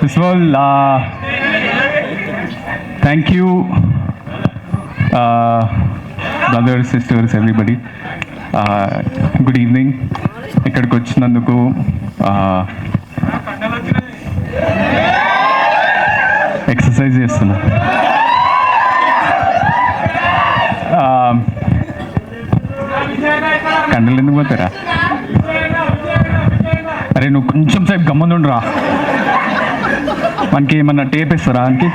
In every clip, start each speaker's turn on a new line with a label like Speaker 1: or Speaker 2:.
Speaker 1: First of all, thank you, brothers, sisters, everybody. Good evening. ఇక్కడికి వచ్చినందుకు exercise చేస్తున్నా. కండలు ఎందుకు పోతారా? అరే నువ్వు కొంచెం సేపు గమ్మునుండురా. మనకి ఏమన్నా టేప్ ఇస్తారా? మనకి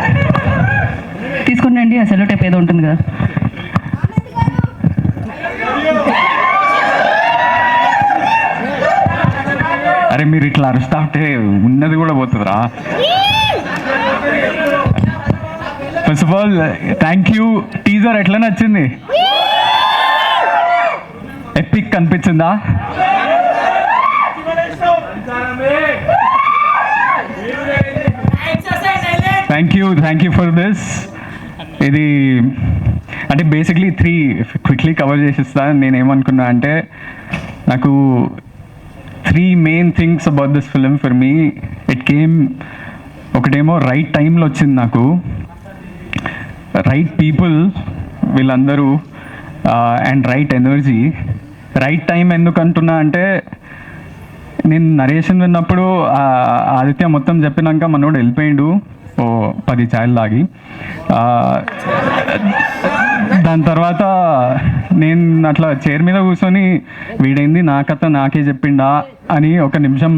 Speaker 2: తీసుకుని ఆ సెల్లో టేప్ ఏదో ఉంటుంది కదా.
Speaker 1: అరే మీరు ఇట్లా అరుస్తా ఉంటే ఉన్నది కూడా పోతుందిరా. First of all thank you. Teaser ఎట్లా నచ్చింది? ఎపిక్ అనిపించిందా? Thank you for this. ఇది అంటే బేసిక్లీ 3 క్విక్లీ కవర్ చేసిస్తా. నేనేమనుకున్నా అంటే నాకు 3 main things about this film for me. It came, ఒకటేమో రైట్ టైంలో వచ్చింది నాకు, రైట్ పీపుల్ వీళ్ళందరూ, and right energy. Right time ఎందుకు అంటున్నా అంటే నేను నరేషన్ విన్నప్పుడు ఆదిత్య మొత్తం చెప్పినాక మనోడు వెళ్ళిపోయిండు ఓ 10 ఛాయలు లాగి. దాని తర్వాత నేను అట్లా చైర్ మీద కూర్చొని వీడైంది నా కథ నాకే చెప్పిండా అని ఒక నిమిషం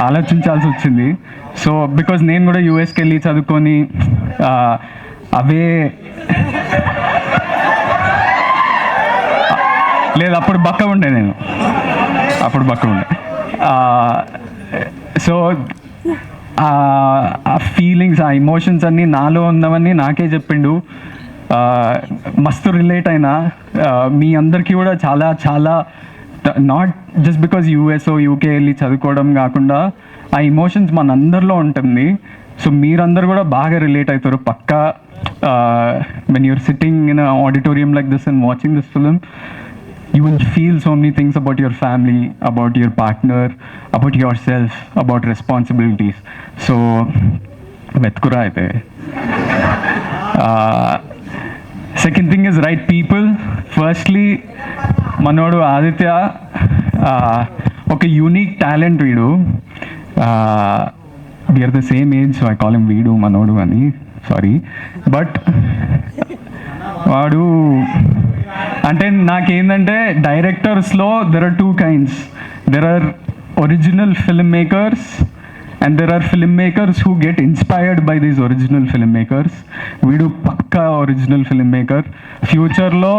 Speaker 1: ఆలోచించాల్సి వచ్చింది. సో బికాజ్ నేను కూడా యూఎస్కి వెళ్ళి చదువుకొని అవే లేదు, అప్పుడు బక్క ఉండే, అప్పుడు బక్క ఉండే. సో ఆ ఫీలింగ్స్, ఆ ఎమోషన్స్ అన్నీ నాలో ఉన్నవన్నీ నాకే చెప్పిండు. మస్తు రిలేట్ అయినా. మీ అందరికీ కూడా చాలా చాలా, నాట్ జస్ట్ బికాజ్ యూఎస్ఓ యూకే వెళ్ళి చదువుకోవడం కాకుండా ఆ ఎమోషన్స్ మనందరిలో ఉంటుంది. సో మీరందరూ కూడా బాగా రిలేట్ అవుతారు పక్కా. When your sitting in auditorium like this and watching this film, you will feel so many things about your family, about your partner, about yourself, about responsibilities. So vetkura aithe. Second thing is right people. Firstly, manodu Aditya oka unique talent veedu. We are the same age, so I call him Veedu Manodu ani. Sorry, but వాడు అంటే నాకేంటంటే డైరెక్టర్స్లో there are 2 kinds. There are original film makers and there are film makers who get inspired by these original film makers. వీడు పక్కా original film maker. ఫ్యూచర్లో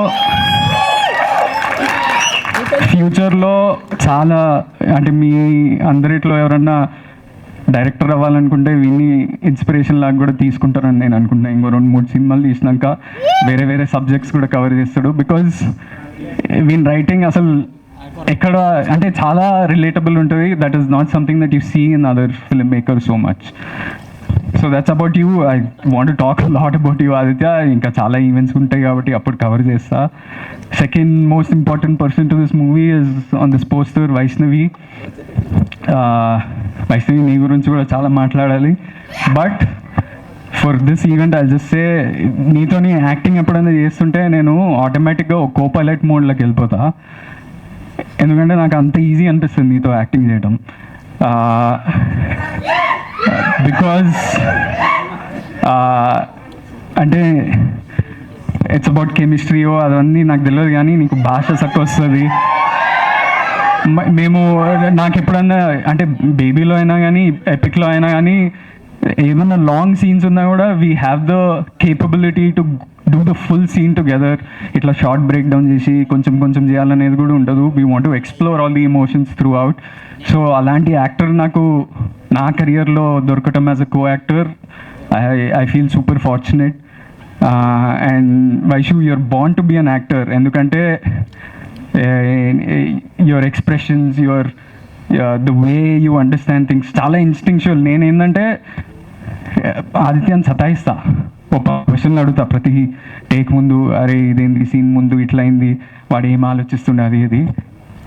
Speaker 1: చాలా, అంటే మీ అందరిట్లో ఎవరన్నా డైరెక్టర్ అవ్వాలనుకుంటే వీని ఇన్స్పిరేషన్ లాగా కూడా తీసుకుంటారని నేను అనుకుంటున్నాను. ఇంకో 2-3 సినిమాలు తీసినాక వేరే వేరే సబ్జెక్ట్స్ కూడా కవర్ చేస్తాడు. బికాజ్ వీన్ రైటింగ్ అసలు ఎక్కడ అంటే చాలా రిలేటబుల్ ఉంటుంది. That is not something that you see in other film maker so much. So that's about you. I want to talk lot about you Aditya. ఇంకా చాలా ఈవెంట్స్ ఉంటాయి కాబట్టి అప్పుడు కవర్ చేస్తా. Second most important person to this movie is on this poster Vaishnavi. Vaishnavi నీ గురించి కూడా చాలా మాట్లాడాలి. But for this event I just say, నీతోని యాక్టింగ్ ఎప్పుడైనా చేస్తుంటే నేను ఆటోమేటిక్గా ఒక కో పైలట్ మోడ్లోకి వెళ్ళిపోతా. ఎందుకంటే నాకు అంత ఈజీ అనిపిస్తుంది నీతో యాక్టింగ్ చేయడం. బికాజ్ అంటే ఇట్స్ అబౌట్ కెమిస్ట్రీయో అవన్నీ నాకు తెలియదు, కానీ నీకు భాష చక్క వస్తుంది. మేము నాకు ఎప్పుడన్నా అంటే బేబీలో అయినా కానీ ఎపిక్లో అయినా కానీ ఏమన్నా లాంగ్ సీన్స్ ఉన్నా కూడా we have the capability to do the full scene together. ఇట్లా షార్ట్ బ్రేక్ డౌన్ చేసి కొంచెం కొంచెం చేయాలనేది కూడా ఉండదు. We want to explore all the emotions throughout. So అలాంటి యాక్టర్ నాకు నా కెరియర్లో దొరకటం as a co actor, I feel super fortunate. And Vaishu, you're born to be an actor. ఎందుకంటే your expressions, the way you understand things చాలా instinctual. నేనేంటంటే ఆదిత్యాన్ని సతాయిస్తా, ఒక క్వశ్చన్లు అడుగుతా ప్రతి టేక్ ముందు. అరే ఇదేంది సీన్ ముందు ఇట్లా అయింది, వాడు ఏం ఆలోచిస్తుండే అది ఇది.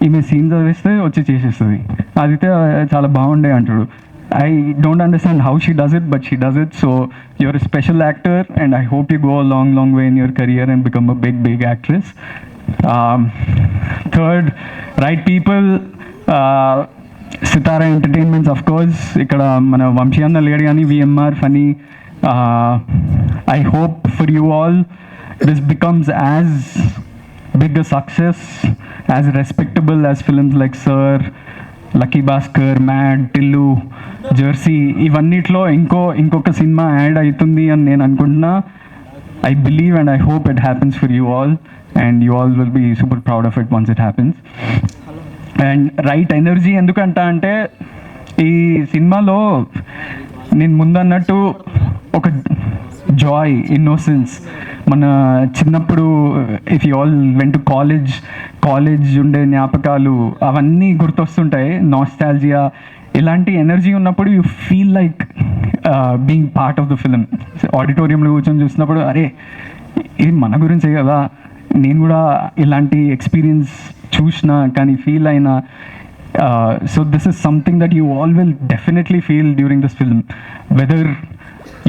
Speaker 1: ఈమె సీన్ చదివిస్తే వచ్చి చేసేస్తుంది. ఆదిత్య చాలా బాగుండే అంటాడు. I don't understand how she does it, but she does it. So you're a special actor, and I hope you go a long, long way in your career and become a big, big actress. Third, right people. Sithara Entertainments of course ఇక్కడ మన వంశీ అన్న లేడు కానీ విఎంఆర్ ఫనీ I hope for you all this becomes as big a success as respectable as films like Sir Lucky Bhaskar Mad Tillu Jersey ఇవన్నిట్లో ఇంకొక సినిమా యాడ్ అవుతుంది అని నేను అనుకుంటున్నా. I believe and I hope it happens for you all, and you all will be super proud of it once it happens. And right energy ఎందుకంట అంటే ఈ సినిమాలో నేను ముందన్నట్టు ఒక జాయ్ ఇన్నోసెన్స్ మన చిన్నప్పుడు if you all went to college ఉండే జ్ఞాపకాలు అవన్నీ గుర్తొస్తుంటాయి. నాస్టాల్జియా ఇలాంటి ఎనర్జీ ఉన్నప్పుడు you feel like being part of the film. ఆడిటోరియంలో కూర్చొని చూసినప్పుడు అరే ఇది మన గురించే కదా, నేను కూడా ఇలాంటి ఎక్స్పీరియన్స్ చూసిన కానీ ఫీల్ అయినా. So this is something that you all will definitely feel during this film, whether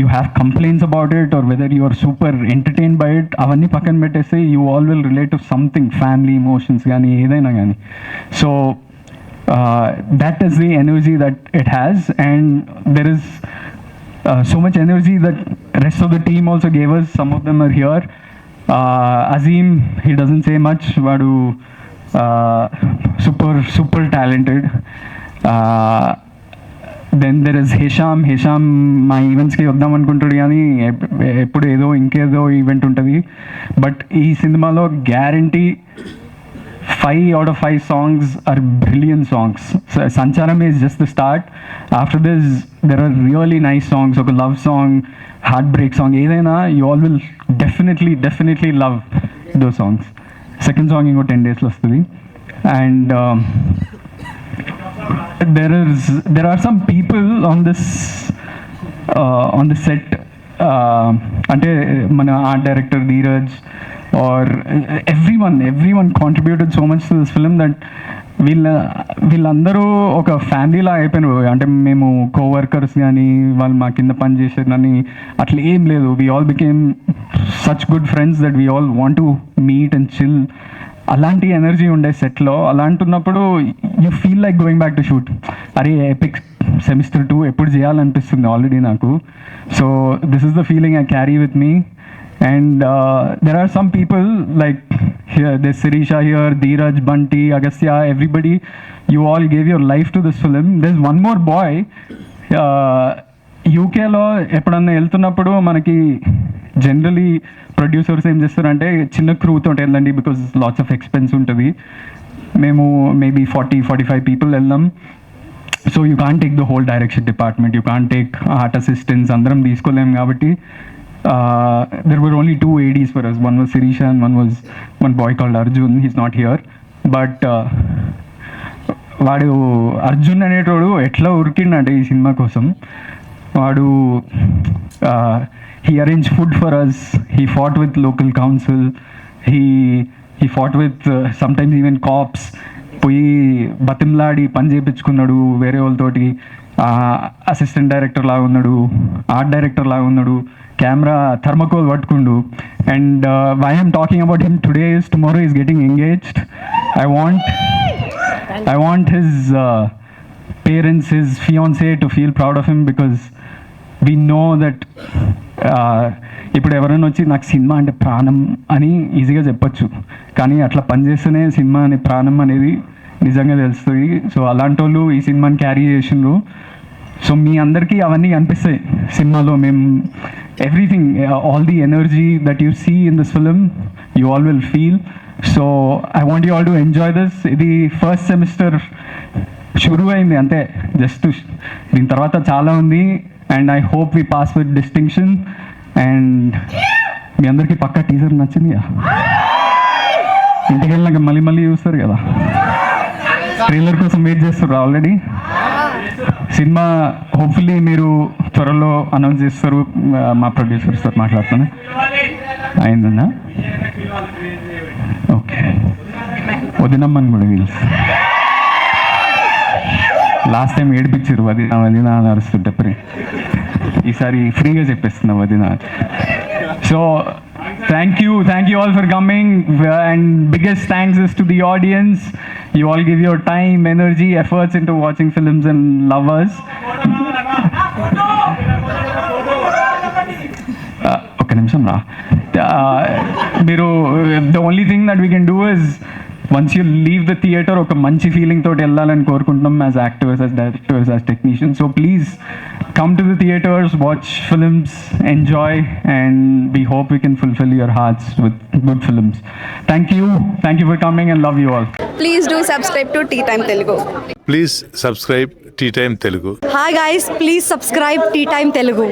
Speaker 1: you have complaints about it or whether you are super entertain by it. అవన్నీ పక్కన పెట్టేస్తే you all will relate to something, family emotions కానీ ఏదైనా కానీ. So that is the energy that it has, and there is so much energy that rest of the team also gave us. Some of them are here. Azim, he doesn't say much, vadu super talented. Then there is Hesham మా ఈవెంట్స్కి వద్దాం అనుకుంటాడు కానీ ఎప్పుడు ఇంకేదో event ఉంటుంది. But ఈ సినిమాలో guarantee 5 out of 5 songs are brilliant songs. So Sancharam is just the start. After this, there are really nice songs. Like a love song, heartbreak song. Edaina, you all will definitely love those songs. Second song ingo 10 days lo vastadi. And there are some people on this set. Ante mana art director Dheeraj or everyone contributed so much to this film that వీళ్ళందరూ ఒక ఫ్యామిలీలా అయిపోయినారు. అంటే మేము coworkers కానీ వాళ్ళు మా కింద పని చేసేది కానీ అట్లా ఏం లేదు. We all became such good friends that we all want to meet and chill. అలాంటి ఎనర్జీ ఉండే సెట్లో. అలాంటున్నప్పుడు you feel like going back to shoot. అరే ఎపిక్ సెమిస్టర్ 2 ఎప్పుడు చేయాలనిపిస్తుంది ఆల్రెడీ నాకు. So this is the feeling I carry with me. And there are some people like here, there's Sirisha here, Dheeraj, Bunty, Agastya, everybody. You all gave your life to this film. There's one more boy. యూకేలో ఎప్పుడన్నా వెళ్తున్నప్పుడు మనకి generally producers ఏం చేస్తారంటే చిన్న క్రూతో వెళ్ళండి because lots of expense ఉంటుంది. మేము మేబీ 40-45 పీపుల్ వెళ్ళాం. So you can't take the whole direction department, you can't take art assistants, అందరం తీసుకోలేము. కాబట్టి there were only 2 ADs for us. One was Sirisha and one boy called Arjun. He's not here. But వాడు అర్జున్ అనేటోడు ఎట్లా ఉరికిండంటే ఈ cinema కోసం. వాడు he arranged food for us. He fought with local council. He fought with sometimes even cops. పోయి బతిమలాడి పని చేయించుకున్నాడు వేరే వాళ్ళతోటి. అసిస్టెంట్ డైరెక్టర్ లాగా ఉన్నాడు, ఆర్ట్ డైరెక్టర్ లాగా ఉన్నాడు, కెమెరా థర్మకోల్ పట్టుకుండు. And why I'm talking about him today is tomorrow is getting engaged. I want his parents, his fiancée to feel proud of him because we know that ఇప్పుడు ఎవరైనా వచ్చి నాకు cinema అంటే ప్రాణం అని ఈజీగా చెప్పచ్చు, కానీ అట్లా పనిచేస్తేనే సినిమా అనే ప్రాణం అనేది నిజంగా తెలుస్తుంది. సో అలాంటి వాళ్ళు ఈ సినిమాని క్యారీ చేసిండ్రు. సో మీ అందరికీ అవన్నీ అనిపిస్తాయి సినిమాలో. మేము everything, all the energy that you see in this film you all will feel. So I want you all to enjoy this. ఇది ఫస్ట్ సెమిస్టర్ షురూ అయింది అంతే, జస్ట్ దీని తర్వాత చాలా ఉంది. And I hope we pass with distinction. And మీ అందరికీ పక్కా టీజర్ నచ్చింది కదా, ఇంటికి వెళ్ళినాక మళ్ళీ చూస్తారు కదా, ట్రైలర్ కోసం వెయిట్ చేస్తారు ఆల్రెడీ. సినిమా హోప్ఫుల్లీ మీరు త్వరలో అనౌన్స్ చేస్తారు. మా ప్రొడ్యూసర్స్తో మాట్లాడుతాను. అయిందన్నా? ఓకే, వదినమ్మని కూడా వీళ్ళు లాస్ట్ టైం ఏడిపించారు వదిన వదిన అని అరుస్తుంటే ఈసారి ఫ్రీగా చెప్పేస్తున్నా వదిన. So thank you all for coming, and biggest thanks is to the audience. You all give your time, energy, efforts into watching films and love us. ఒక్క నిమిషం రా. మీరు the only thing that we can do is once you leave the theatre ఒక మంచి feeling తోటి వెళ్ళాలని కోరుకుంటున్నాం as actors, as directors, as technicians. So please come to the theaters, watch films, enjoy, and we hope we can fulfill your hearts with good films. Thank you for coming, and love you all.
Speaker 3: Please do subscribe to Tea Time Telugu.
Speaker 4: Please subscribe Tea Time Telugu.
Speaker 3: Hi guys, please subscribe Tea Time Telugu.